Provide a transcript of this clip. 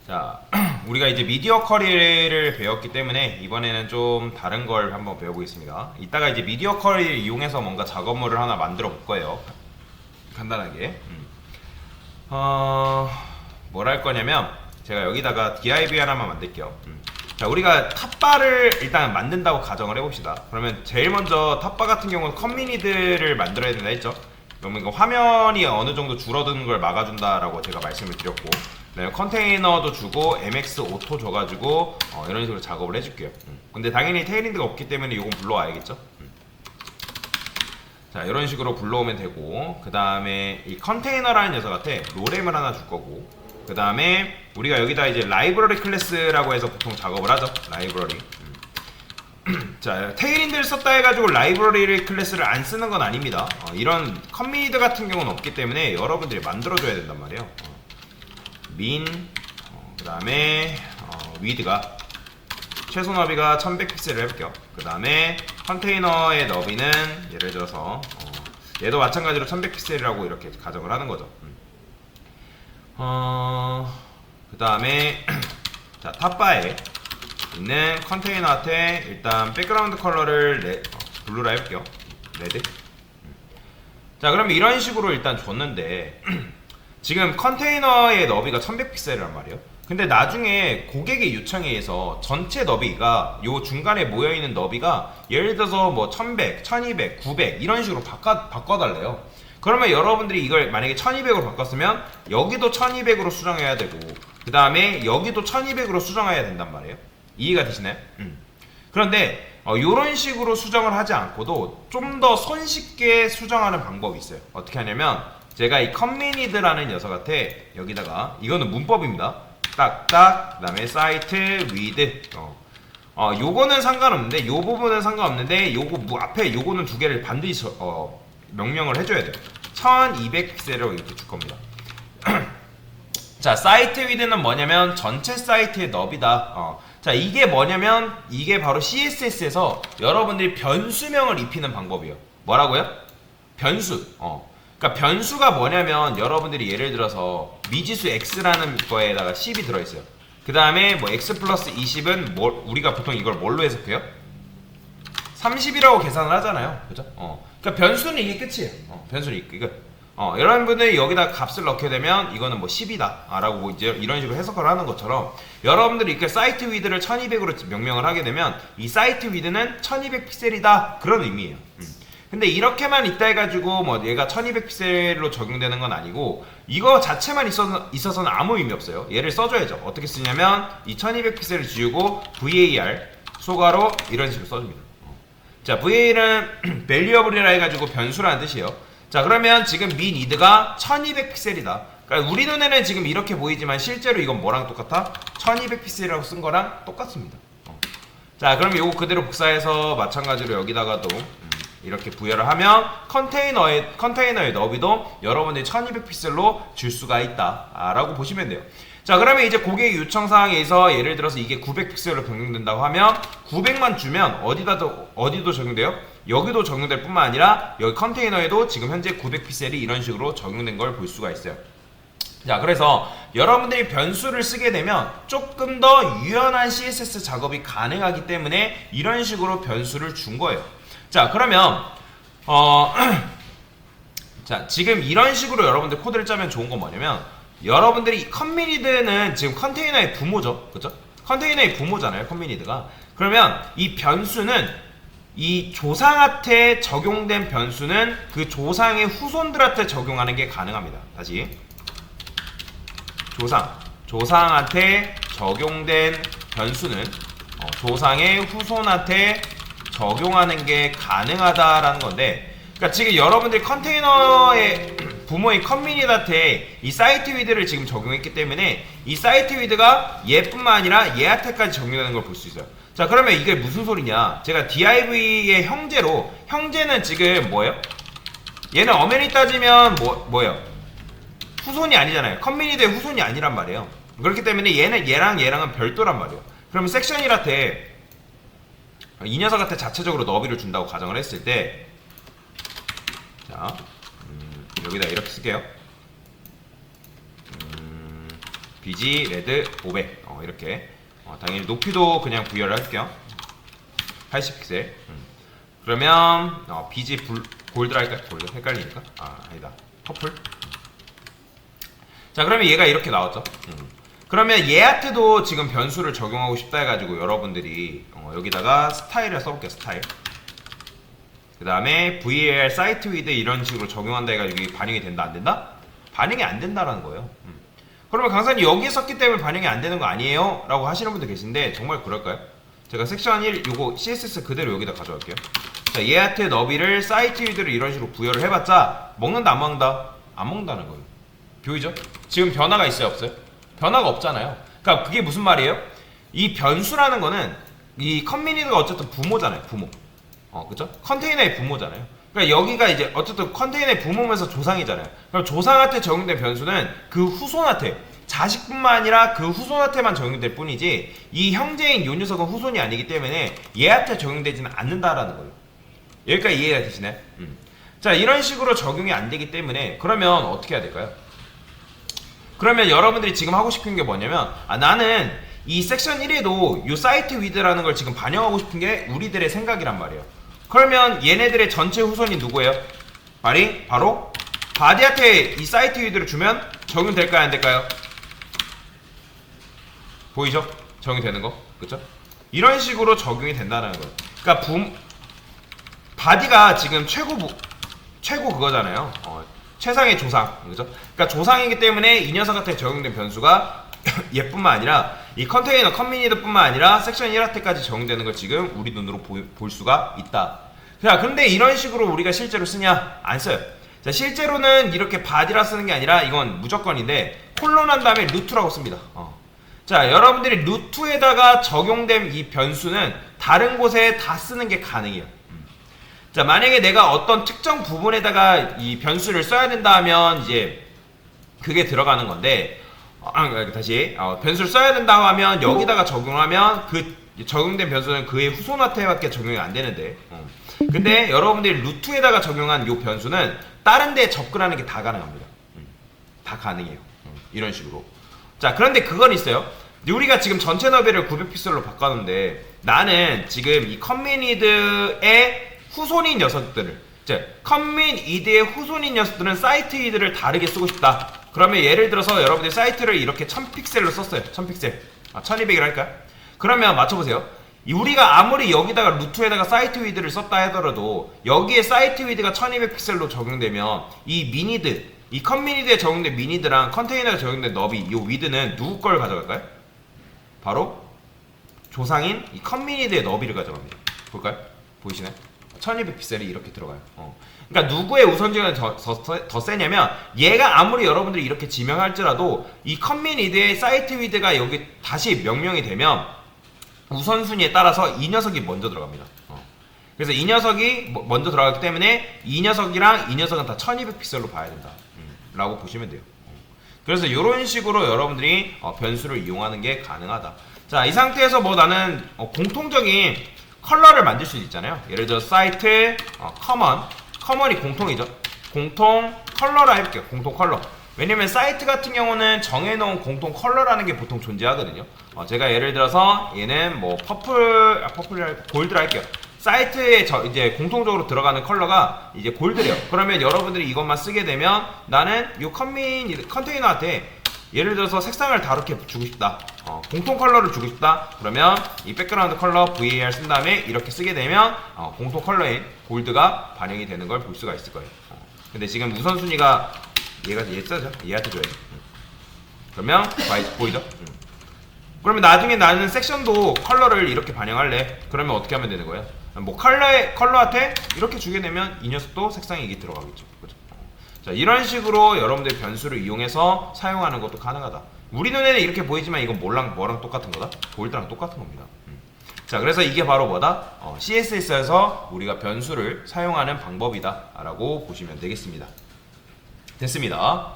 자, 우리가 이제 미디어 쿼리를 배웠기 때문에 이번에는 좀 다른 걸 한번 배워보겠습니다. 이따가 이제 미디어 쿼리를 이용해서 뭔가 작업물을 하나 만들어 볼 거예요. 간단하게. 뭘 할 거냐면 제가 여기다가 div 하나만 만들게요. 자, 우리가 탑바를 일단 만든다고 가정을 해봅시다. 그러면 제일 먼저 탑바 같은 경우는 컴미니드를 만들어야 된다 했죠. 그러면 이거 화면이 어느 정도 줄어드는 걸 막아준다라고 제가 말씀을 드렸고, 그다음에 컨테이너도 주고 mx 오토 줘가지고 이런 식으로 작업을 해줄게요. 근데 당연히 테일인드가 없기 때문에 이건 불러와야겠죠. 자, 이런 식으로 불러오면 되고, 그 다음에 이 컨테이너라는 녀석한테 로렘을 하나 줄 거고, 그 다음에 우리가 여기다 이제 라이브러리 클래스라고 해서 보통 작업을 하죠. 라이브러리. 자, 테일인드를 썼다 해가지고 라이브러리 클래스를 안 쓰는 건 아닙니다. 이런 커미니드 같은 경우는 없기 때문에 여러분들이 만들어줘야 된단 말이에요. 민, 그 다음에 위드가 최소 너비가 1100픽셀을 해볼게요. 그 다음에 컨테이너의 너비는 예를 들어서 얘도 마찬가지로 1100픽셀이라고 이렇게 가정을 하는 거죠. 그 다음에 자, 탑바에 있는 컨테이너한테 일단 백그라운드 컬러를 블루로 해볼게요. 레드. 자, 그럼 이런 식으로 일단 줬는데 지금 컨테이너의 너비가 1100픽셀이란 말이에요. 근데 나중에 고객의 요청에 의해서 전체 너비가 요 중간에 모여있는 너비가 예를 들어서 뭐 1100, 1200, 900 이런 식으로 바꿔달래요. 그러면 여러분들이 이걸 만약에 1200으로 바꿨으면 여기도 1200으로 수정해야 되고, 그 다음에 여기도 1200으로 수정해야 된단 말이에요. 이해가 되시나요? 그런데 이런 식으로 수정을 하지 않고도 좀 더 손쉽게 수정하는 방법이 있어요. 어떻게 하냐면 제가 이 컴미니드라는 녀석한테 여기다가 이거는 문법입니다. 딱딱, 그 다음에 사이트 위드 요거는 상관없는데 요 부분은 상관없는데 요거 앞에 요거는 두 개를 반드시 명령을 해줘야 돼요. 1200픽셀로 이렇게 줄 겁니다. 자, 사이트 위드는 뭐냐면 전체 사이트의 너비다. 자, 이게 뭐냐면 이게 바로 CSS에서 여러분들이 변수명을 입히는 방법이에요. 뭐라고요? 변수. 그러니까 변수가 뭐냐면 여러분들이 예를 들어서 미지수 x라는 거에다가 10이 들어있어요. 그 다음에 뭐 x 플러스 20은 우리가 보통 이걸 뭘로 해석해요? 30이라고 계산을 하잖아요. 그죠? 그러니까 변수는 이게 끝이에요. 변수는 이게 끝. 여러분들이 여기다 값을 넣게 되면 이거는 뭐 10이다 라고 뭐 이제 이런 식으로 해석을 하는 것처럼 여러분들이 이렇게 사이트 위드를 1200으로 명령을 하게 되면 이 사이트 위드는 1200 픽셀이다 그런 의미예요. 근데 이렇게만 있다 해가지고 뭐 얘가 1200픽셀로 적용되는 건 아니고 이거 자체만 있어서는 아무 의미 없어요. 얘를 써줘야죠. 어떻게 쓰냐면 이 1200픽셀을 지우고 var 소가로 이런 식으로 써줍니다. 자, var은 valuable이라 해가지고 변수라는 뜻이에요. 자, 그러면 지금 minid가 1200픽셀이다. 그러니까 우리 눈에는 지금 이렇게 보이지만 실제로 이건 뭐랑 똑같아? 1200픽셀이라고 쓴 거랑 똑같습니다. 자, 그러면 이거 그대로 복사해서 마찬가지로 여기다가도 이렇게 부여를 하면 컨테이너의 너비도 여러분들이 1200픽셀로 줄 수가 있다 라고 보시면 돼요. 자, 그러면 이제 고객의 요청사항에 의해서 예를 들어서 이게 900픽셀로 변경된다고 하면 900만 주면 어디도 적용돼요? 여기도 적용될 뿐만 아니라 여기 컨테이너에도 지금 현재 900픽셀이 이런 식으로 적용된 걸 볼 수가 있어요. 자, 그래서 여러분들이 변수를 쓰게 되면 조금 더 유연한 CSS 작업이 가능하기 때문에 이런 식으로 변수를 준 거예요. 자, 그러면 자, 지금 이런 식으로 여러분들 코드를 짜면 좋은 건 뭐냐면 여러분들이 컴미니드는 지금 컨테이너의 부모죠. 그죠? 컨테이너의 부모잖아요. 컴미니드가. 그러면 이 변수는 이 조상한테 적용된 변수는 그 조상의 후손들한테 적용하는 게 가능합니다. 다시 조상한테 적용된 변수는 조상의 후손한테 적용하는 게 가능하다라는 건데, 그러니까 지금 여러분들이 컨테이너의 부모인 컴미니드한테 이 사이트 위드를 지금 적용했기 때문에 이 사이트 위드가 얘뿐만 아니라 얘한테까지 적용되는 걸 볼 수 있어요. 자, 그러면 이게 무슨 소리냐? 제가 div의 형제는 지금 뭐예요? 얘는 엄연히 따지면 뭐예요? 후손이 아니잖아요. 컴미니드의 후손이 아니란 말이에요. 그렇기 때문에 얘는 얘랑은 별도란 말이에요. 그러면 섹션일한테 이 녀석한테 자체적으로 너비를 준다고 가정을 했을 때, 자, 여기다 이렇게 쓸게요. BG 레드 500 이렇게 당연히 높이도 그냥 부여를 할게요. 80픽셀. 그러면 BG 골드라 할까요? 골드 헷갈리니까. 아니다. 퍼플. 자, 그러면 얘가 이렇게 나왔죠. 그러면 얘한테도 지금 변수를 적용하고 싶다 해가지고 여러분들이 여기다가 스타일을 써볼게요. 스타일. 그 다음에 VAR 사이트 위드 이런 식으로 적용한다 해가지고 이게 반영이 된다 안 된다? 반영이 안 된다라는 거예요. 그러면 강사님 여기에 썼기 때문에 반영이 안 되는 거 아니에요? 라고 하시는 분들 계신데 정말 그럴까요? 제가 섹션 1 요거 CSS 그대로 여기다 가져갈게요. 자, 얘한테 너비를 사이트 위드를 이런 식으로 부여를 해봤자 먹는다 안 먹는다? 안 먹는다는 거예요. 보이죠? 지금 변화가 있어요 없어요? 변화가 없잖아요. 그러니까 그게 무슨 말이에요? 이 변수라는 거는 이 컨미니드가 어쨌든 부모잖아요. 부모. 그죠? 컨테이너의 부모잖아요. 그러니까 여기가 이제 어쨌든 컨테이너의 부모면서 조상이잖아요. 그럼 조상한테 적용된 변수는 그 후손한테 자식뿐만 아니라 그 후손한테만 적용될 뿐이지 이 형제인 요 녀석은 후손이 아니기 때문에 얘한테 적용되지는 않는다라는 거예요. 여기까지 이해가 되시나요? 자, 이런 식으로 적용이 안 되기 때문에 그러면 어떻게 해야 될까요? 그러면 여러분들이 지금 하고 싶은 게 뭐냐면 나는 이 섹션 1에도 이 사이트 위드라는 걸 지금 반영하고 싶은 게 우리들의 생각이란 말이에요. 그러면 얘네들의 전체 후손이 누구예요? 바로 바디한테 이 사이트 위드를 주면 적용될까요? 안 될까요? 보이죠? 적용되는 거. 그쵸? 이런 식으로 적용이 된다는 거예요. 그러니까 바디가 지금 최고 그거잖아요. 최상의 조상. 그죠? 그러니까 조상이기 때문에 이 녀석한테 적용된 변수가 얘뿐만 아니라 이 컨테이너 컨미니드뿐만 아니라 섹션 1한테까지 적용되는 걸 지금 우리 눈으로 볼 수가 있다. 자, 근데 이런 식으로 우리가 실제로 쓰냐? 안 써요. 자, 실제로는 이렇게 바디라 쓰는 게 아니라 이건 무조건인데 콜론 한 다음에 루트라고 씁니다. 자, 여러분들이 루트에다가 적용된 이 변수는 다른 곳에 다 쓰는 게 가능해요. 자, 만약에 내가 어떤 특정 부분에다가 이 변수를 써야 된다 하면 이제 그게 들어가는 건데 다시 변수를 써야 된다고 하면 여기다가 적용하면 그 적용된 변수는 그의 후손한테밖에 적용이 안 되는데 근데 여러분들이 루트에다가 적용한 이 변수는 다른 데에 접근하는 게 다 가능합니다. 다 가능해요. 이런 식으로. 자, 그런데 그건 있어요. 우리가 지금 전체 너비를 900픽셀로 바꿨는데 나는 지금 이 컨미니드의 후손인 녀석들을 컨미니드의 후손인 녀석들은 사이트 위드를 다르게 쓰고 싶다. 그러면 예를 들어서 여러분들 사이트를 이렇게 1000픽셀로 썼어요. 1000픽셀. 1200을 할까요? 그러면 맞춰보세요. 우리가 아무리 여기다가 루트에다가 사이트 위드를 썼다 하더라도 여기에 사이트 위드가 1200픽셀로 적용되면 이 미니드, 이 컨미니드에 적용된 미니드랑 컨테이너에 적용된 너비, 이 위드는 누구 걸 가져갈까요? 바로 조상인 이 컨미니드의 너비를 가져갑니다. 볼까요? 보이시나요? 1200픽셀이 이렇게 들어가요. 그러니까 누구의 우선지가 더 세냐면 얘가 아무리 여러분들이 이렇게 지명할지라도 이 컨미니드의 사이트 위드가 여기 다시 명명이 되면 우선순위에 따라서 이 녀석이 먼저 들어갑니다. 그래서 이 녀석이 먼저 들어가기 때문에 이 녀석이랑 이 녀석은 다 1200픽셀로 봐야 된다 라고 보시면 돼요. 그래서 이런 식으로 여러분들이 변수를 이용하는 게 가능하다. 자, 이 상태에서 뭐 나는 공통적인 컬러를 만들 수 있잖아요. 예를 들어 사이트 커먼이 공통이죠. 공통 컬러라 해볼게요. 공통 컬러. 왜냐면 사이트 같은 경우는 정해놓은 공통 컬러라는 게 보통 존재하거든요. 제가 예를 들어서 얘는 뭐 골드라 할게요. 사이트에 이제 공통적으로 들어가는 컬러가 이제 골드래요. 그러면 여러분들이 이것만 쓰게 되면 나는 이 컨테이너한테 예를 들어서 색상을 다르게 주고 싶다. 공통 컬러를 주고 싶다. 그러면 이 백그라운드 컬러 VAR 쓴 다음에 이렇게 쓰게 되면 공통 컬러인 골드가 반영이 되는 걸 볼 수가 있을 거예요. 근데 지금 우선순위가 얘가 써죠. 얘한테 줘야지. 그러면 보이죠? 그러면 나중에 나는 섹션도 컬러를 이렇게 반영할래. 그러면 어떻게 하면 되는 거예요? 뭐 컬러한테 이렇게 주게 되면 이 녀석도 색상이 이게 들어가겠죠. 그죠? 자, 이런 식으로 여러분들 변수를 이용해서 사용하는 것도 가능하다. 우리 눈에는 이렇게 보이지만 이건 뭐랑 똑같은 거다? 골드랑 똑같은 겁니다. 자, 그래서 이게 바로 뭐다? CSS에서 우리가 변수를 사용하는 방법이다 라고 보시면 되겠습니다. 됐습니다.